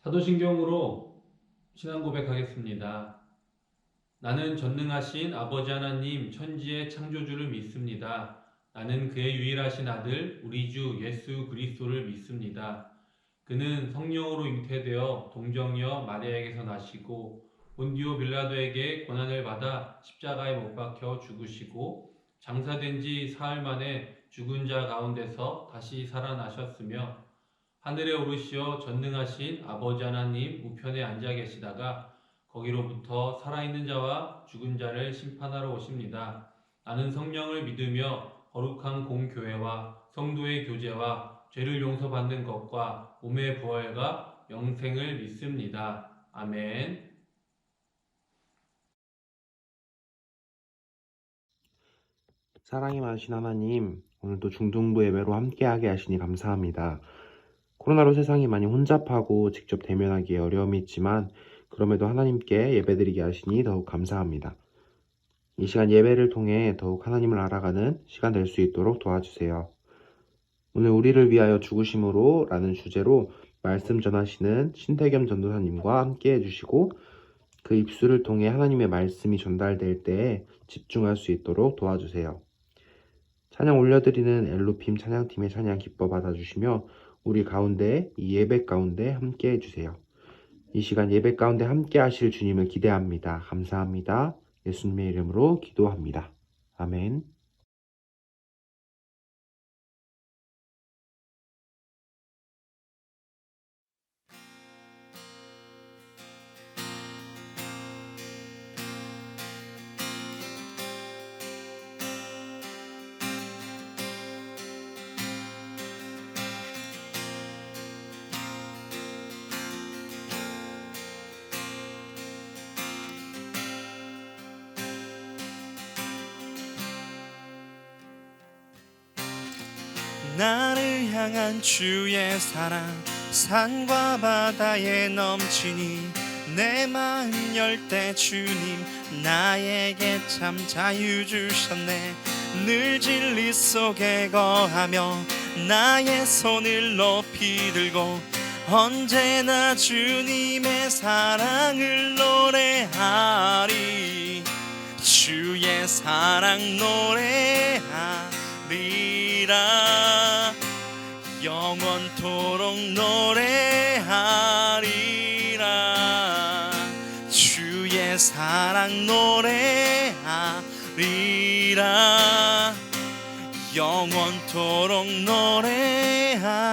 사도신경으로 신앙 고백하겠습니다. 나는 전능하신 아버지 하나님 천지의 창조주를 믿습니다. 나는 그의 유일하신 아들 우리 주 예수 그리스도를 믿습니다. 그는 성령으로 잉태되어 동정녀 마리아에게서 나시고 본디오 빌라도에게 고난을 받아 십자가에 못 박혀 죽으시고 장사된 지 사흘 만에 죽은 자 가운데서 다시 살아나셨으며 하늘에 오르시어 전능하신 아버지 하나님 우편에 앉아 계시다가 거기로부터 살아있는 자와 죽은 자를 심판하러 오십니다. 나는 성령을 믿으며 거룩한 공교회와 성도의 교제와 죄를 용서받는 것과 몸의 부활과 영생을 믿습니다. 아멘. 사랑이 많으신 하나님, 오늘도 중등부 예배로 함께하게 하시니 감사합니다. 코로나로 세상이 많이 혼잡하고 직접 대면하기에 어려움이 있지만 그럼에도 하나님께 예배드리게 하시니 더욱 감사합니다. 이 시간 예배를 통해 더욱 하나님을 알아가는 시간 될 수 있도록 도와주세요. 오늘 우리를 위하여 죽으심으로 라는 주제로 말씀 전하시는 신태겸 전도사님과 함께 해주시고 그 입술을 통해 하나님의 말씀이 전달될 때에 집중할 수 있도록 도와주세요. 찬양 올려드리는 엘루핌 찬양팀의 찬양 기뻐 받아주시며 우리 가운데 이 예배 가운데 함께 해주세요. 이 시간 예배 가운데 함께 하실 주님을 기대합니다. 감사합니다. 예수님의 이름으로 기도합니다. 아멘. 나를 향한 주의 사랑 산과 바다에 넘치니 내 마음 열 때 주님 나에게 참 자유 주셨네. 늘 진리 속에 거하며 나의 손을 높이 들고 언제나 주님의 사랑을 노래하리. 주의 사랑 노래하리라. 영원토록 노래하리라. 주의 사랑 노래하리라. 영원토록 노래하리라.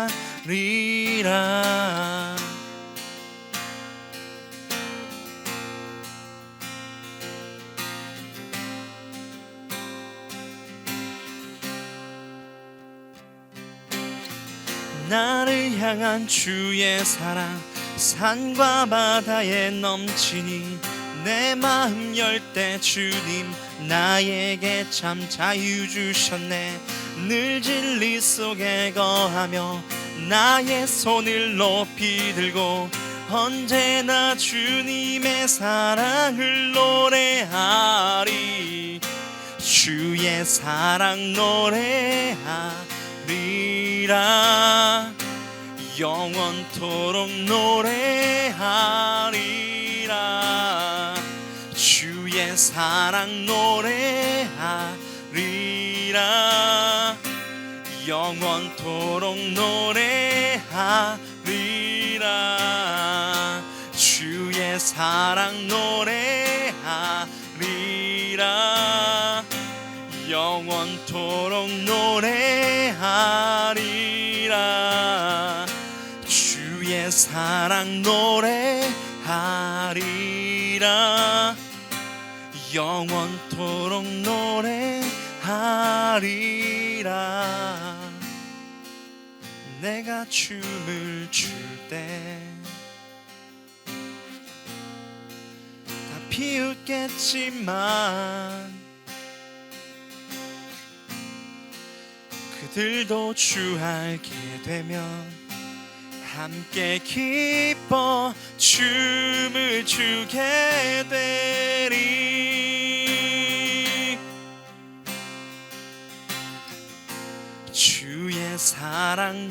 나를 향한 주의 사랑 산과 바다에 넘치니 내 마음 열 때 주님 나에게 참 자유 주셨네. 늘 진리 속에 거하며 나의 손을 높이 들고 언제나 주님의 사랑을 노래하리. 주의 사랑 노래하리라. 영원토록 노래하리라. 주의 사랑 노래하리라. 영원토록 노래하리라. 주의 사랑 노래하리라. 영원토록 노래하리라. 주의 사랑 노래하리라. 영원토록 노래하리라. 내가 춤을 출 때 다 비웃겠지만 그들도 주 알게 되면 함께 기뻐 춤을 추게 되리. 주의 사랑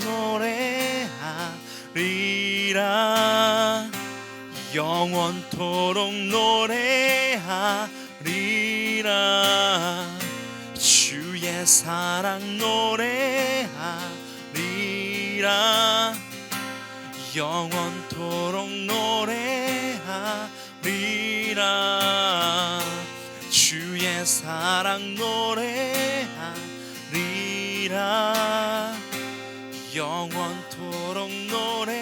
노래하리라. 영원토록 노래하리라. 주의 사랑 노래하리라. 영원토록 노래하리라. 주의 사랑 노래하리라. 영원토록 노래하리라.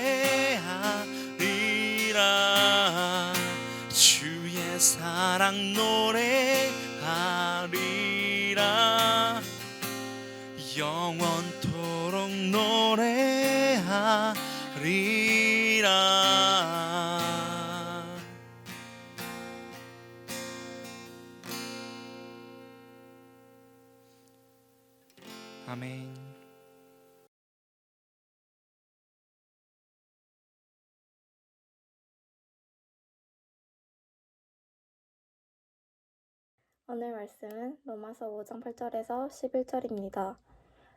주의 사랑 노래하리라. 영원토록 노래하리라. 아멘. 오늘 말씀은 로마서 5장 8절에서 11절입니다.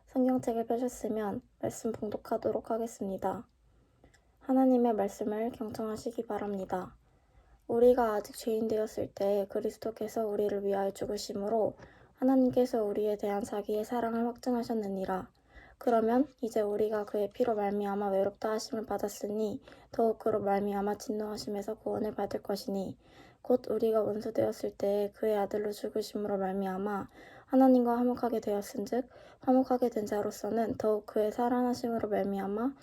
성경책을 펴셨으면 말씀 봉독하도록 하겠습니다. 하나님의 말씀을 경청하시기 바랍니다. 우리가 아직 죄인 되었을 때 그리스도께서 우리를 위하여 죽으심으로 하나님께서 우리에 대한 자기의 사랑을 확증하셨느니라. 그러면 이제 우리가 그의 피로 말미암아 외롭다 하심을 받았으니 더욱 그로 말미암아 진노하심에서 구원을 받을 것이니 곧 우리가 원수 되었을 때 그의 아들로 죽으심으로 말미암아 하나님과 화목하게 되었은즉 화목하게 된 자로서는 더욱 그의 살아나심으로 말미암아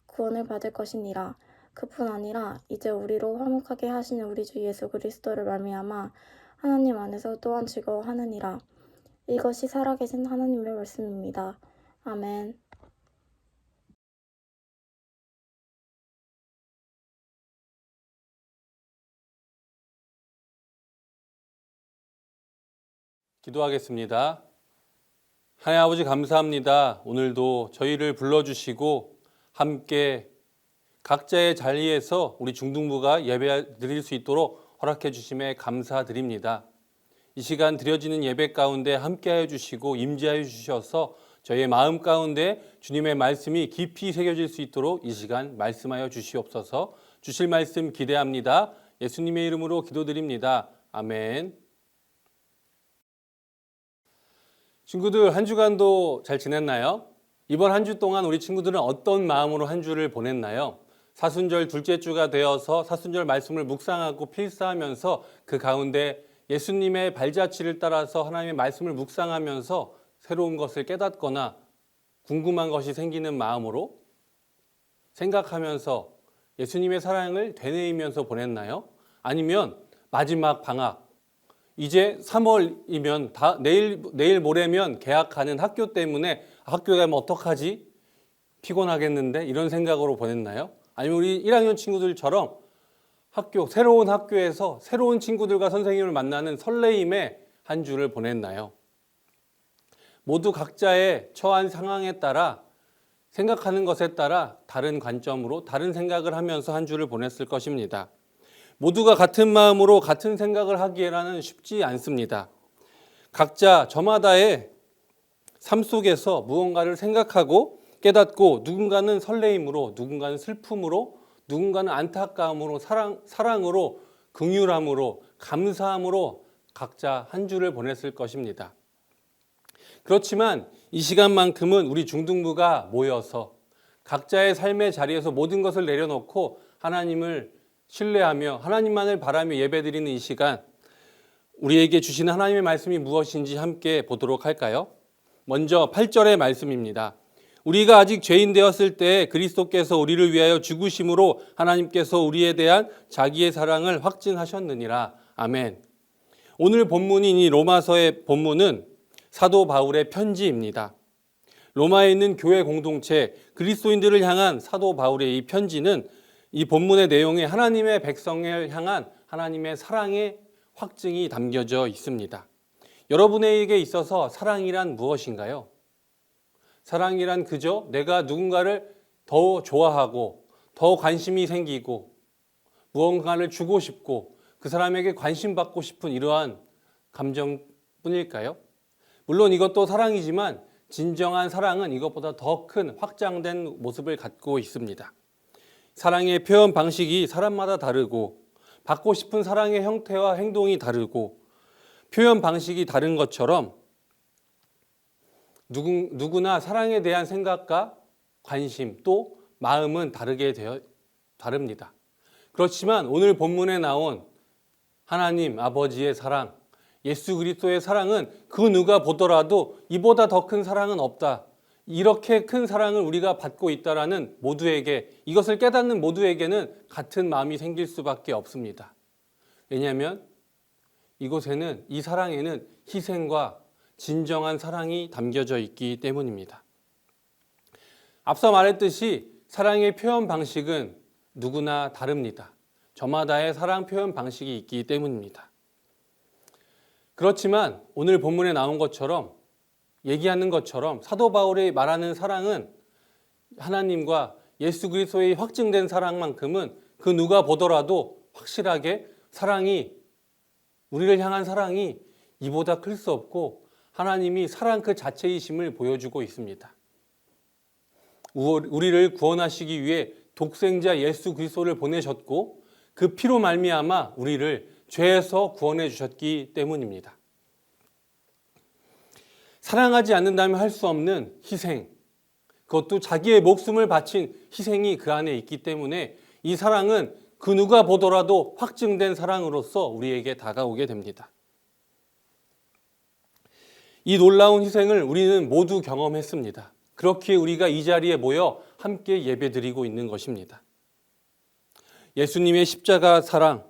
구원을 받을 것이니라. 그뿐 아니라 이제 우리로 화목하게 하시는 우리 주 예수 그리스도를 말미암아 하나님 안에서 또한 즐거워하느니라. 이것이 살아계신 하나님의 말씀입니다. 아멘. 기도하겠습니다. 하나님 아버지 감사합니다. 오늘도 저희를 불러주시고 함께 각자의 자리에서 우리 중등부가 예배 드릴 수 있도록 허락해 주심에 감사드립니다. 이 시간 드려지는 예배 가운데 함께하여 주시고 임재하여 주셔서 저희의 마음 가운데 주님의 말씀이 깊이 새겨질 수 있도록 이 시간 말씀하여 주시옵소서. 주실 말씀 기대합니다. 예수님의 이름으로 기도드립니다. 아멘. 친구들 한 주간도 잘 지냈나요? 이번 한 주 동안 우리 친구들은 어떤 마음으로 한 주를 보냈나요? 사순절 둘째 주가 되어서 사순절 말씀을 묵상하고 필사하면서 그 가운데 예수님의 발자취를 따라서 하나님의 말씀을 묵상하면서 새로운 것을 깨닫거나 궁금한 것이 생기는 마음으로 생각하면서 예수님의 사랑을 되뇌이면서 보냈나요? 아니면 마지막 방학 이제 3월이면 내일 모레면 개학하는 학교 때문에 학교에 가면 어떡하지? 피곤하겠는데? 이런 생각으로 보냈나요? 아니면 우리 1학년 친구들처럼 새로운 학교에서 새로운 친구들과 선생님을 만나는 설레임의 한 주를 보냈나요? 모두 각자의 처한 상황에 따라 생각하는 것에 따라 다른 관점으로 다른 생각을 하면서 한 주를 보냈을 것입니다. 모두가 같은 마음으로 같은 생각을 하기에는 쉽지 않습니다. 각자 저마다의 삶 속에서 무언가를 생각하고 깨닫고 누군가는 설레임으로, 누군가는 슬픔으로, 누군가는 안타까움으로, 사랑으로, 긍휼함으로, 감사함으로 각자 한 주를 보냈을 것입니다. 그렇지만 이 시간만큼은 우리 중등부가 모여서 각자의 삶의 자리에서 모든 것을 내려놓고 하나님을 신뢰하며 하나님만을 바라며 예배드리는 이 시간, 우리에게 주시는 하나님의 말씀이 무엇인지 함께 보도록 할까요? 먼저 8절의 말씀입니다. 우리가 아직 죄인 되었을 때 그리스도께서 우리를 위하여 죽으심으로 하나님께서 우리에 대한 자기의 사랑을 확증하셨느니라. 아멘. 오늘 본문인 이 로마서의 본문은 사도 바울의 편지입니다. 로마에 있는 교회 공동체 그리스도인들을 향한 사도 바울의 이 편지는 이 본문의 내용에 하나님의 백성을 향한 하나님의 사랑의 확증이 담겨져 있습니다. 여러분에게 있어서 사랑이란 무엇인가요? 사랑이란 그저 내가 누군가를 더 좋아하고 더 관심이 생기고 무언가를 주고 싶고 그 사람에게 관심 받고 싶은 이러한 감정뿐일까요? 물론 이것도 사랑이지만 진정한 사랑은 이것보다 더 큰 확장된 모습을 갖고 있습니다. 사랑의 표현 방식이 사람마다 다르고 받고 싶은 사랑의 형태와 행동이 다르고 표현 방식이 다른 것처럼 누구나 사랑에 대한 생각과 관심 또 마음은 다릅니다. 그렇지만 오늘 본문에 나온 하나님 아버지의 사랑, 예수 그리스도의 사랑은 그 누가 보더라도 이보다 더 큰 사랑은 없다. 이렇게 큰 사랑을 우리가 받고 있다라는 모두에게, 이것을 깨닫는 모두에게는 같은 마음이 생길 수밖에 없습니다. 왜냐하면 이곳에는, 이 사랑에는 희생과 진정한 사랑이 담겨져 있기 때문입니다. 앞서 말했듯이 사랑의 표현 방식은 누구나 다릅니다. 저마다의 사랑 표현 방식이 있기 때문입니다. 그렇지만 오늘 본문에 나온 것처럼, 얘기하는 것처럼 사도 바울이 말하는 사랑은 하나님과 예수 그리스도의 확증된 사랑만큼은 그 누가 보더라도 확실하게 우리를 향한 사랑이 이보다 클 수 없고 하나님이 사랑 그 자체이심을 보여주고 있습니다. 우리를 구원하시기 위해 독생자 예수 그리스도를 보내셨고 그 피로 말미암아 우리를 죄에서 구원해 주셨기 때문입니다. 사랑하지 않는다면 할 수 없는 희생, 그것도 자기의 목숨을 바친 희생이 그 안에 있기 때문에 이 사랑은 그 누가 보더라도 확증된 사랑으로서 우리에게 다가오게 됩니다. 이 놀라운 희생을 우리는 모두 경험했습니다. 그렇기에 우리가 이 자리에 모여 함께 예배드리고 있는 것입니다. 예수님의 십자가 사랑,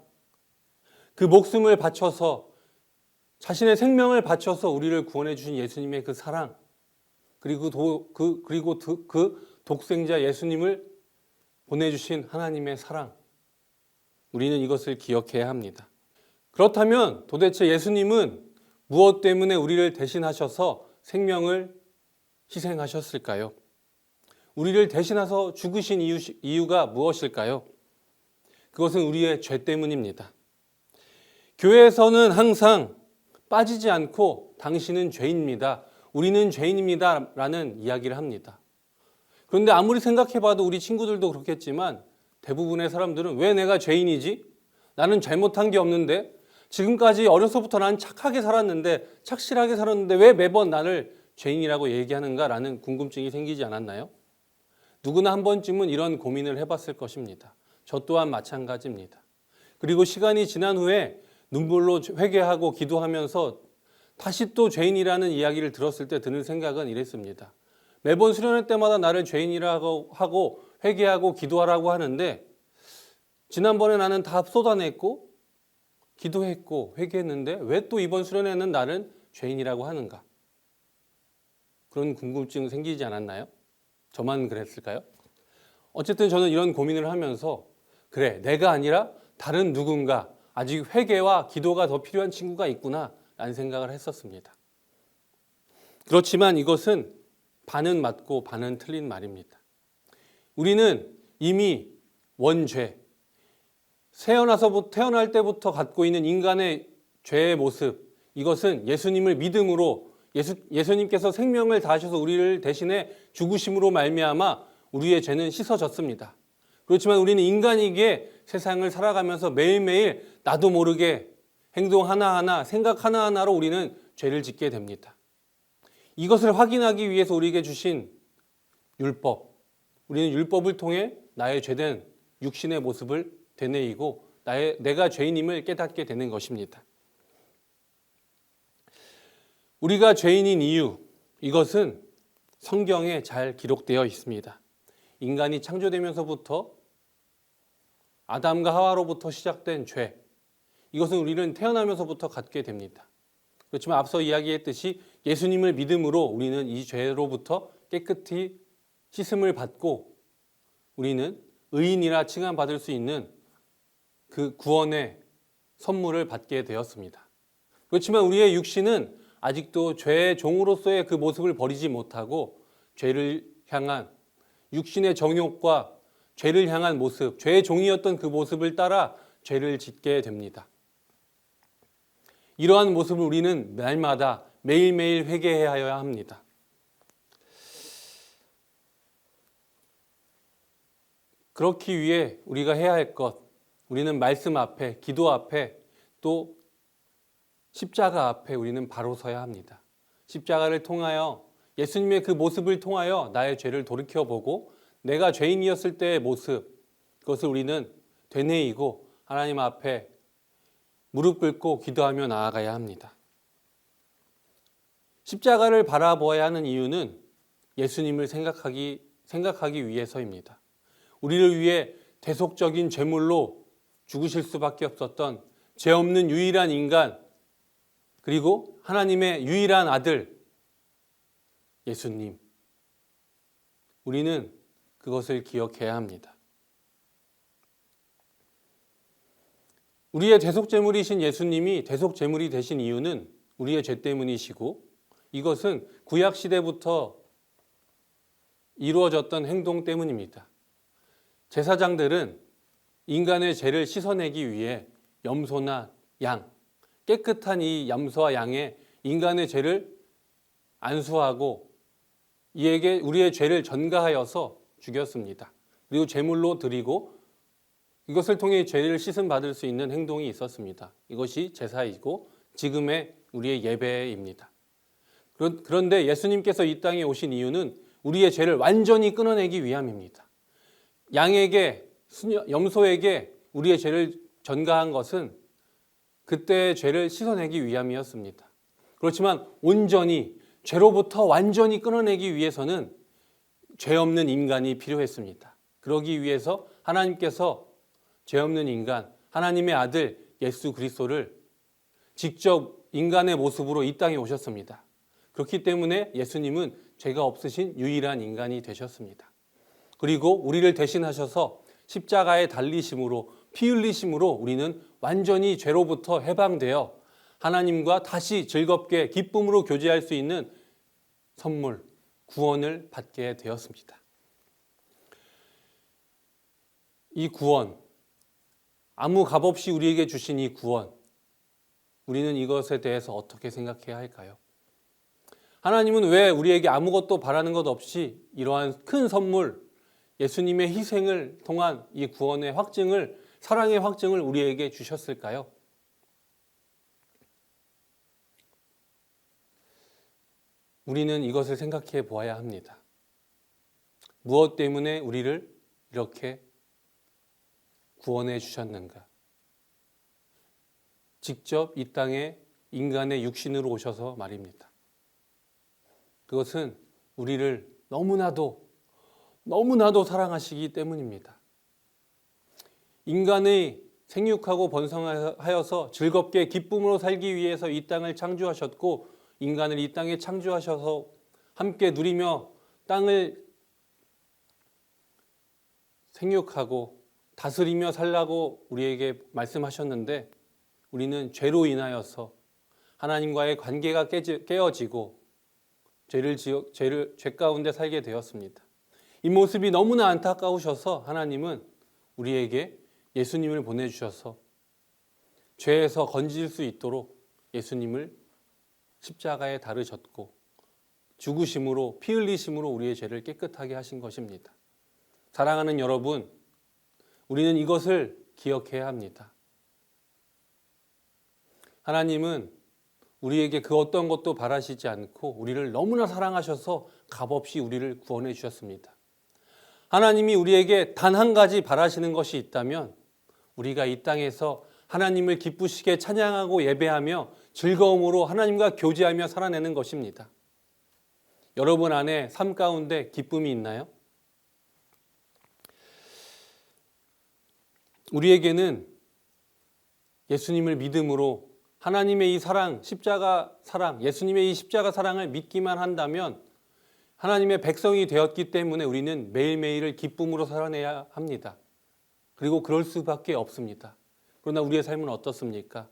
그 목숨을 바쳐서, 자신의 생명을 바쳐서 우리를 구원해 주신 예수님의 그 사랑, 그리고 그 독생자 예수님을 보내주신 하나님의 사랑, 우리는 이것을 기억해야 합니다. 그렇다면 도대체 예수님은 무엇 때문에 우리를 대신하셔서 생명을 희생하셨을까요? 우리를 대신해서 죽으신 이유가 무엇일까요? 그것은 우리의 죄 때문입니다. 교회에서는 항상 빠지지 않고 당신은 죄인입니다, 우리는 죄인입니다 라는 이야기를 합니다. 그런데 아무리 생각해봐도 우리 친구들도 그렇겠지만 대부분의 사람들은 왜 내가 죄인이지? 나는 잘못한 게 없는데, 지금까지 어려서부터 난 착하게 살았는데, 착실하게 살았는데 왜 매번 나를 죄인이라고 얘기하는가 라는 궁금증이 생기지 않았나요? 누구나 한 번쯤은 이런 고민을 해봤을 것입니다. 저 또한 마찬가지입니다. 그리고 시간이 지난 후에 눈물로 회개하고 기도하면서 다시 또 죄인이라는 이야기를 들었을 때 드는 생각은 이랬습니다. 매번 수련회 때마다 나를 죄인이라고 하고 회개하고 기도하라고 하는데, 지난번에 나는 다 쏟아냈고 기도했고 회개했는데 왜 또 이번 수련회는 나를 죄인이라고 하는가? 그런 궁금증 생기지 않았나요? 저만 그랬을까요? 어쨌든 저는 이런 고민을 하면서, 그래, 내가 아니라 다른 누군가, 아직 회개와 기도가 더 필요한 친구가 있구나 라는 생각을 했었습니다. 그렇지만 이것은 반은 맞고 반은 틀린 말입니다. 우리는 이미 원죄, 태어날 때부터 갖고 있는 인간의 죄의 모습, 이것은 예수님을 믿음으로, 예수님께서 생명을 다하셔서 우리를 대신해 죽으심으로 말미암아 우리의 죄는 씻어졌습니다. 그렇지만 우리는 인간이기에 세상을 살아가면서 매일매일 나도 모르게 행동 하나하나, 생각 하나하나로 우리는 죄를 짓게 됩니다. 이것을 확인하기 위해서 우리에게 주신 율법, 우리는 율법을 통해 나의 죄된 육신의 모습을 되뇌이고 내가 죄인임을 깨닫게 되는 것입니다. 우리가 죄인인 이유, 이것은 성경에 잘 기록되어 있습니다. 인간이 창조되면서부터 아담과 하와로부터 시작된 죄, 이것은 우리는 태어나면서부터 갖게 됩니다. 그렇지만 앞서 이야기했듯이 예수님을 믿음으로 우리는 이 죄로부터 깨끗이 씻음을 받고 우리는 의인이라 칭함받을 수 있는 그 구원의 선물을 받게 되었습니다. 그렇지만 우리의 육신은 아직도 죄의 종으로서의 그 모습을 버리지 못하고 죄를 향한 육신의 정욕과 죄를 향한 모습, 죄의 종이었던 그 모습을 따라 죄를 짓게 됩니다. 이러한 모습을 우리는 날마다 매일매일 회개해야 합니다. 그렇기 위해 우리가 해야 할 것, 우리는 말씀 앞에, 기도 앞에, 또 십자가 앞에 우리는 바로 서야 합니다. 십자가를 통하여, 예수님의 그 모습을 통하여 나의 죄를 돌이켜보고 내가 죄인이었을 때의 모습, 그것을 우리는 되뇌이고 하나님 앞에 무릎 꿇고 기도하며 나아가야 합니다. 십자가를 바라보아야 하는 이유는 예수님을 생각하기 위해서입니다. 우리를 위해 대속적인 제물로 죽으실 수밖에 없었던 죄 없는 유일한 인간, 그리고 하나님의 유일한 아들 예수님, 우리는 그것을 기억해야 합니다. 우리의 대속제물이신 예수님이 대속제물이 되신 이유는 우리의 죄 때문이시고, 이것은 구약시대부터 이루어졌던 행동 때문입니다. 제사장들은 인간의 죄를 씻어내기 위해 염소나 양, 깨끗한 이 염소와 양에 인간의 죄를 안수하고 이에게 우리의 죄를 전가하여서 죽였습니다. 그리고 제물로 드리고 이것을 통해 죄를 씻음 받을 수 있는 행동이 있었습니다. 이것이 제사이고 지금의 우리의 예배입니다. 그런데 예수님께서 이 땅에 오신 이유는 우리의 죄를 완전히 끊어내기 위함입니다. 양에게, 염소에게 우리의 죄를 전가한 것은 그때의 죄를 씻어내기 위함이었습니다. 그렇지만 온전히 죄로부터 완전히 끊어내기 위해서는 죄 없는 인간이 필요했습니다. 그러기 위해서 하나님께서 죄 없는 인간, 하나님의 아들 예수 그리스도를 직접 인간의 모습으로 이 땅에 오셨습니다. 그렇기 때문에 예수님은 죄가 없으신 유일한 인간이 되셨습니다. 그리고 우리를 대신하셔서 십자가에 달리심으로, 피 흘리심으로 우리는 완전히 죄로부터 해방되어 하나님과 다시 즐겁게 기쁨으로 교제할 수 있는 선물, 구원을 받게 되었습니다. 이 구원, 아무 값 없이 우리에게 주신 이 구원, 우리는 이것에 대해서 어떻게 생각해야 할까요? 하나님은 왜 우리에게 아무것도 바라는 것 없이 이러한 큰 선물, 예수님의 희생을 통한 이 구원의 확증을, 사랑의 확증을 우리에게 주셨을까요? 우리는 이것을 생각해 보아야 합니다. 무엇 때문에 우리를 이렇게 구원해 주셨는가? 직접 이 땅에 인간의 육신으로 오셔서 말입니다. 그것은 우리를 너무나도 사랑하시기 때문입니다. 인간의 생육하고 번성하여서 즐겁게 기쁨으로 살기 위해서 이 땅을 창조하셨고, 인간을 이 땅에 창조하셔서 함께 누리며 땅을 생육하고 다스리며 살라고 우리에게 말씀하셨는데, 우리는 죄로 인하여서 하나님과의 관계가 깨어지고 죄 가운데 살게 되었습니다. 이 모습이 너무나 안타까우셔서 하나님은 우리에게 예수님을 보내주셔서 죄에서 건질 수 있도록 예수님을 십자가에 달으셨고 죽으심으로, 피 흘리심으로 우리의 죄를 깨끗하게 하신 것입니다. 사랑하는 여러분, 우리는 이것을 기억해야 합니다. 하나님은 우리에게 그 어떤 것도 바라시지 않고 우리를 너무나 사랑하셔서 값없이 우리를 구원해 주셨습니다. 하나님이 우리에게 단 한 가지 바라시는 것이 있다면 우리가 이 땅에서 하나님을 기쁘시게 찬양하고 예배하며 즐거움으로 하나님과 교제하며 살아내는 것입니다. 여러분 안에 삶 가운데 기쁨이 있나요? 우리에게는 예수님을 믿음으로 하나님의 이 사랑, 십자가 사랑, 예수님의 이 십자가 사랑을 믿기만 한다면 하나님의 백성이 되었기 때문에 우리는 매일매일을 기쁨으로 살아내야 합니다. 그리고 그럴 수밖에 없습니다. 그러나 우리의 삶은 어떻습니까?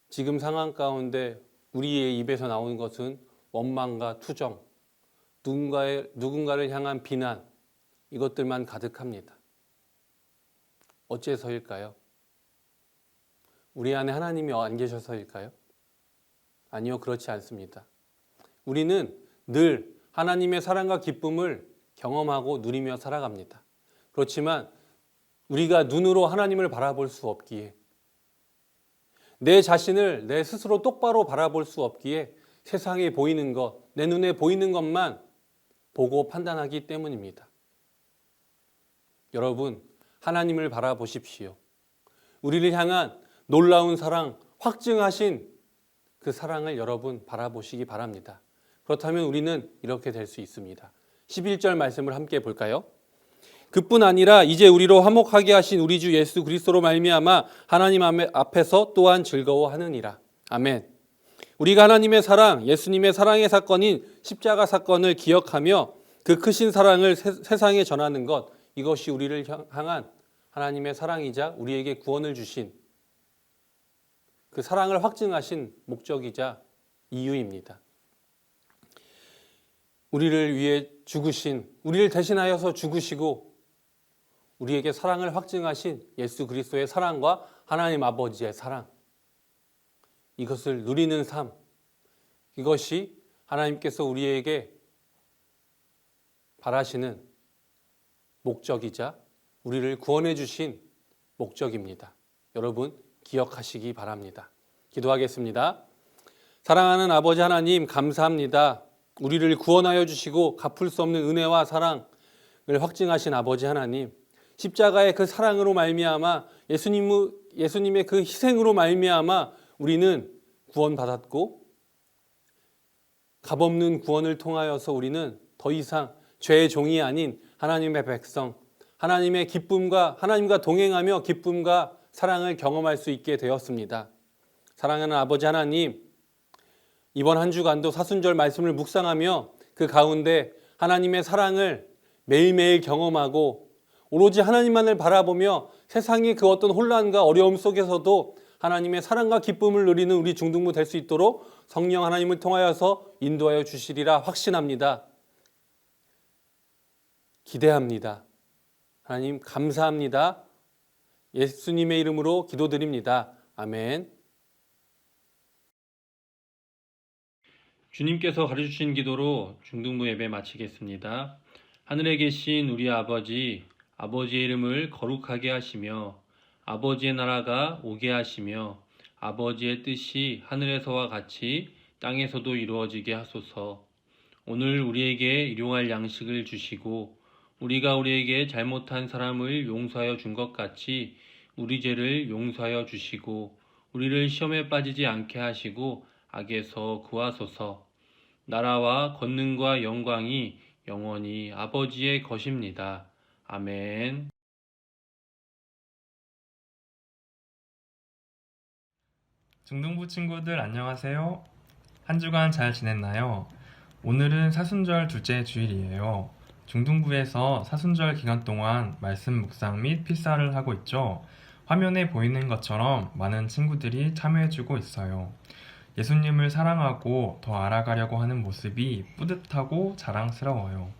지금 상황 가운데 우리의 입에서 나오는 것은 원망과 투정, 누군가를 향한 비난, 이것들만 가득합니다. 어째서일까요? 우리 안에 하나님이 안 계셔서일까요? 아니요, 그렇지 않습니다. 우리는 늘 하나님의 사랑과 기쁨을 경험하고 누리며 살아갑니다. 그렇지만 우리가 눈으로 하나님을 바라볼 수 없기에, 내 자신을 내 스스로 똑바로 바라볼 수 없기에 세상에 보이는 것, 내 눈에 보이는 것만 보고 판단하기 때문입니다. 여러분, 하나님을 바라보십시오. 우리를 향한 놀라운 사랑, 확증하신 그 사랑을 여러분 바라보시기 바랍니다. 그렇다면 우리는 이렇게 될 수 있습니다. 11절 말씀을 함께 볼까요? 그뿐 아니라 이제 우리로 화목하게 하신 우리 주 예수 그리스도로 말미암아 하나님 앞에서 또한 즐거워하느니라. 아멘. 우리가 하나님의 사랑, 예수님의 사랑의 사건인 십자가 사건을 기억하며 그 크신 사랑을 세상에 전하는 것, 이것이 우리를 향한 하나님의 사랑이자 우리에게 구원을 주신 그 사랑을 확증하신 목적이자 이유입니다. 우리를 위해 죽으신, 우리를 대신하여서 죽으시고 우리에게 사랑을 확증하신 예수 그리스도의 사랑과 하나님 아버지의 사랑, 이것을 누리는 삶, 이것이 하나님께서 우리에게 바라시는 목적이자 우리를 구원해 주신 목적입니다. 여러분 기억하시기 바랍니다. 기도하겠습니다. 사랑하는 아버지 하나님, 감사합니다. 우리를 구원하여 주시고 갚을 수 없는 은혜와 사랑을 확증하신 아버지 하나님, 십자가의 그 사랑으로 말미암아 예수님의 그 희생으로 말미암아 우리는 구원받았고, 값없는 구원을 통하여서 우리는 더 이상 죄의 종이 아닌 하나님의 백성, 하나님의 기쁨과 하나님과 동행하며 기쁨과 사랑을 경험할 수 있게 되었습니다. 사랑하는 아버지 하나님, 이번 한 주간도 사순절 말씀을 묵상하며 그 가운데 하나님의 사랑을 매일매일 경험하고 오로지 하나님만을 바라보며 세상의 그 어떤 혼란과 어려움 속에서도 하나님의 사랑과 기쁨을 누리는 우리 중등부 될 수 있도록 성령 하나님을 통하여서 인도하여 주시리라 확신합니다. 기대합니다. 하나님 감사합니다. 예수님의 이름으로 기도드립니다. 아멘. 주님께서 가르치신 기도로 중등부 예배 마치겠습니다. 하늘에 계신 우리 아버지의 이름을 거룩하게 하시며 아버지의 나라가 오게 하시며 아버지의 뜻이 하늘에서와 같이 땅에서도 이루어지게 하소서. 오늘 우리에게 일용할 양식을 주시고 우리가 우리에게 잘못한 사람을 용서하여 준 것 같이 우리 죄를 용서하여 주시고 우리를 시험에 빠지지 않게 하시고 악에서 구하소서. 나라와 권능과 영광이 영원히 아버지의 것입니다. 아멘. 중등부 친구들 안녕하세요. 한 주간 잘 지냈나요? 오늘은 사순절 둘째 주일이에요. 중등부에서 사순절 기간 동안 말씀 묵상 및 필사를 하고 있죠. 화면에 보이는 것처럼 많은 친구들이 참여해주고 있어요. 예수님을 사랑하고 더 알아가려고 하는 모습이 뿌듯하고 자랑스러워요.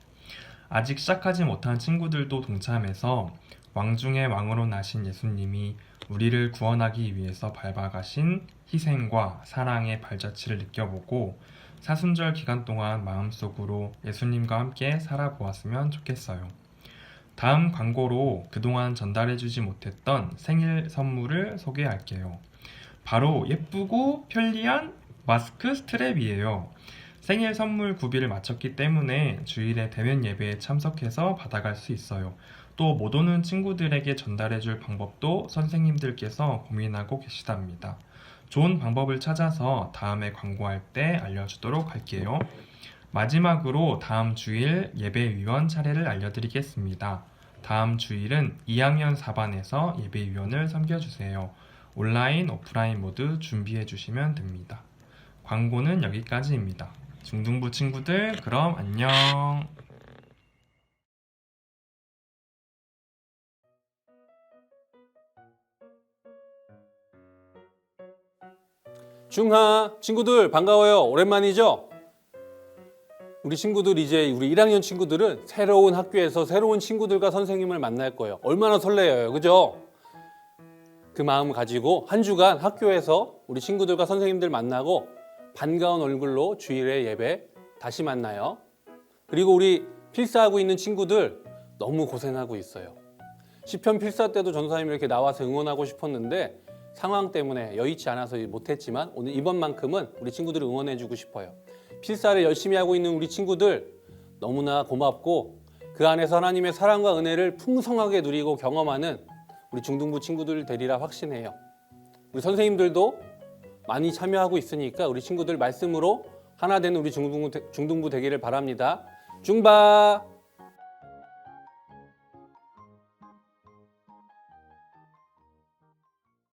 아직 시작하지 못한 친구들도 동참해서 왕 중의 왕으로 나신 예수님이 우리를 구원하기 위해서 밟아가신 희생과 사랑의 발자취를 느껴보고 사순절 기간 동안 마음속으로 예수님과 함께 살아보았으면 좋겠어요. 다음 광고로 그동안 전달해주지 못했던 생일 선물을 소개할게요. 바로 예쁘고 편리한 마스크 스트랩이에요. 생일 선물 구비를 마쳤기 때문에 주일에 대면 예배에 참석해서 받아갈 수 있어요. 또 못 오는 친구들에게 전달해줄 방법도 선생님들께서 고민하고 계시답니다. 좋은 방법을 찾아서 다음에 광고할 때 알려주도록 할게요. 마지막으로 다음 주일 예배위원 차례를 알려드리겠습니다. 다음 주일은 2학년 4반에서 예배위원을 섬겨주세요. 온라인, 오프라인 모두 준비해 주시면 됩니다. 광고는 여기까지입니다. 중등부 친구들 그럼 안녕. 중하 친구들 반가워요. 오랜만이죠? 우리 친구들 이제 우리 1학년 친구들은 새로운 학교에서 새로운 친구들과 선생님을 만날 거예요. 얼마나 설레요, 그죠? 그 마음 가지고 한 주간 학교에서 우리 친구들과 선생님들 만나고 반가운 얼굴로 주일에 예배 다시 만나요. 그리고 우리 필사하고 있는 친구들 너무 고생하고 있어요. 시편 필사 때도 전사님이 이렇게 나와서 응원하고 싶었는데 상황 때문에 여의치 않아서 못했지만 오늘 이번만큼은 우리 친구들을 응원해주고 싶어요. 필사를 열심히 하고 있는 우리 친구들 너무나 고맙고 그 안에서 하나님의 사랑과 은혜를 풍성하게 누리고 경험하는 우리 중등부 친구들 되리라 확신해요. 우리 선생님들도 많이 참여하고 있으니까 우리 친구들 말씀으로 하나 되는 우리 중등부 되기를 바랍니다. 중바!